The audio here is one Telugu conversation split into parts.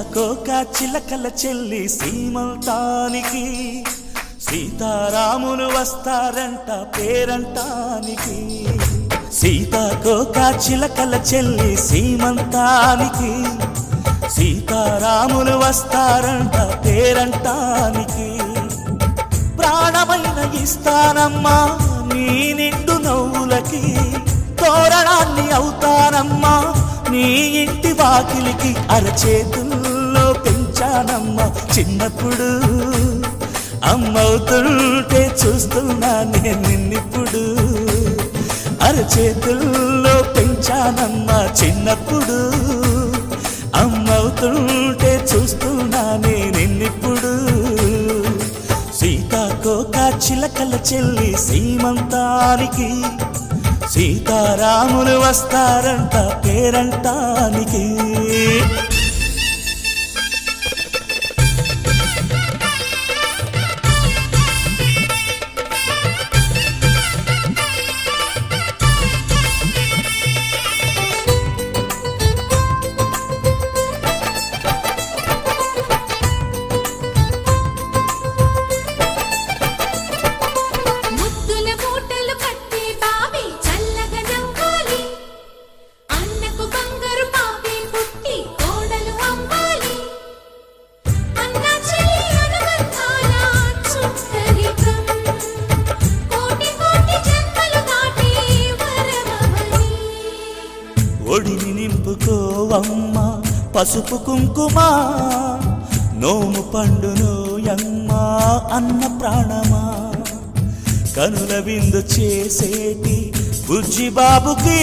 సీతాకోక చిలకల చెల్లి సీమంతానికి సీతారాములు వస్తారంట పేరంటానికి. సీతాకోక చిలకల చెల్లి సీమంతానికి సీతారాములు వస్తారంట పేరంటానికి. ప్రాణమైన ఇస్తానమ్మా నీ నిండు నవ్వులకి, తోరణాన్ని అవుతానమ్మా నీ ఇంటి వాకిలికి. అరచేతుల్లో పెంచానమ్మా చిన్నప్పుడు, అమ్మవుతుంటే చూస్తున్నా నేను నిన్నిప్పుడు. అరచేతుల్లో పెంచానమ్మా చిన్నప్పుడు, అమ్మవుతుంటే చూస్తున్నా నేను నిన్నిప్పుడు. సీతాకోక చిలకల చెల్లి సీమంతానికి సీతారాములు వస్తారంట పేరంటానికి. ఒడిని నింపుకోవమ్మ పసుపు కుంకుమ, నోము పండును యమ్మ అన్న ప్రాణమా. కనుల విందు చేసేటి బుజ్జి బాబుకి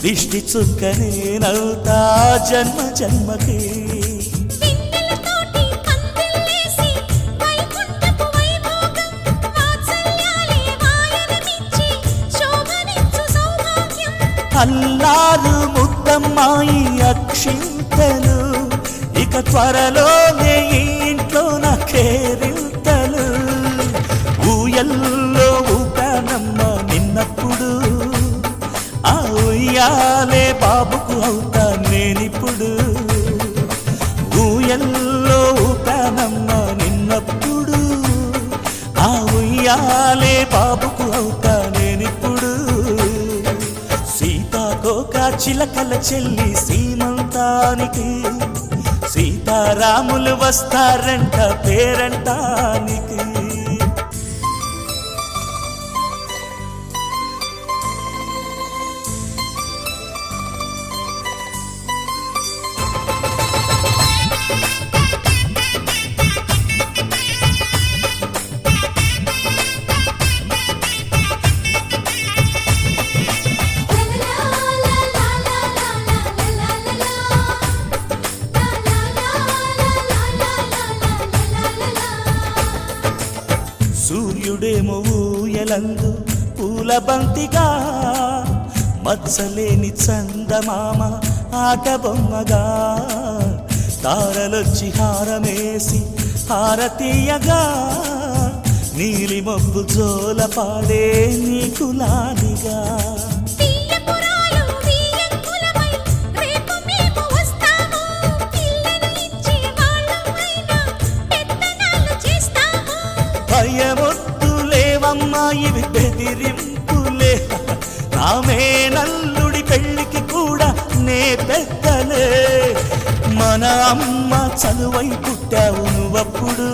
దిష్టి చుక్కనే నవ్వుతా జన్మ జన్మకి. అల్లారు ముద్దమ్మాయి అక్షింతలు, ఇక త్వరలోనే ఇంట్లో నా కేరింతలు. ఊయల్లో ఊపానమ్మ నిన్నప్పుడు, ఆ ఉయ్యాలే బాబుకు అవుతా నేనిప్పుడు. ఊయల్లో ఊపానమ్మ నిన్నప్పుడు, ఆ ఉయ్యాలే బాబుకు అవుతా నేనిప్పుడు. సీతాకోక చిలకల చెల్లి సీమంతానికి సీతారాములు వస్తారంట పేరంటానికి. సూర్యుడేమో ఊయలందు పూల బంతిగా, మత్సలేని చందమామ ఆట బొమ్మగా. తారలొచ్చి హారమేసి హారతీయగా, నీలి మబ్బు జోల పాడే నీకులానిగా. భయమొద్దులేవమ్మా ఇవి బెదిరింపులే, నామే నల్లుడి పెళ్ళికి కూడా నే పెద్దలే. మన అమ్మ చలువై పుట్టావు నువ్వప్పుడు,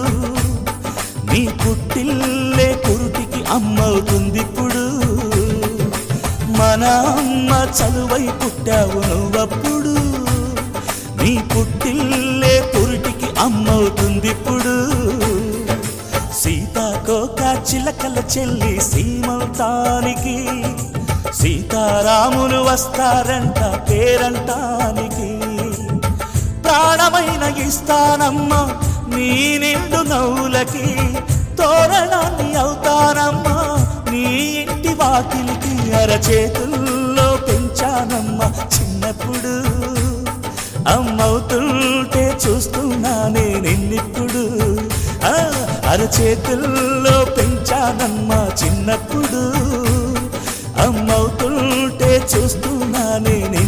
నీ పుట్టిల్లే పురుటికి అమ్మవుతుందిప్పుడు. మన అమ్మ చలువై పుట్టావు నువ్వప్పుడు, నీ పుట్టిల్లే పురుటికి అమ్మవుతుందిప్పుడు. సీతాకోక చిలకల చెల్లి సీమంతానికి సీతారాములు వస్తారంట పేరంటానికి. ప్రాణమైన ఇస్తానమ్మా నీ నిండు నవ్వులకి, తోరణాన్ని అవుతానమ్మా నీ ఇంటి వాకిలికి. అరచేతుల్లో పెంచానమ్మా చిన్నప్పుడు, అమ్మవుతుంటే చూస్తున్నా నేనిప్పుడు. అరచేతుల్లో పెంచానమ్మా చిన్నప్పుడు, అమ్మవుతుంటే చూస్తున్నా నేను.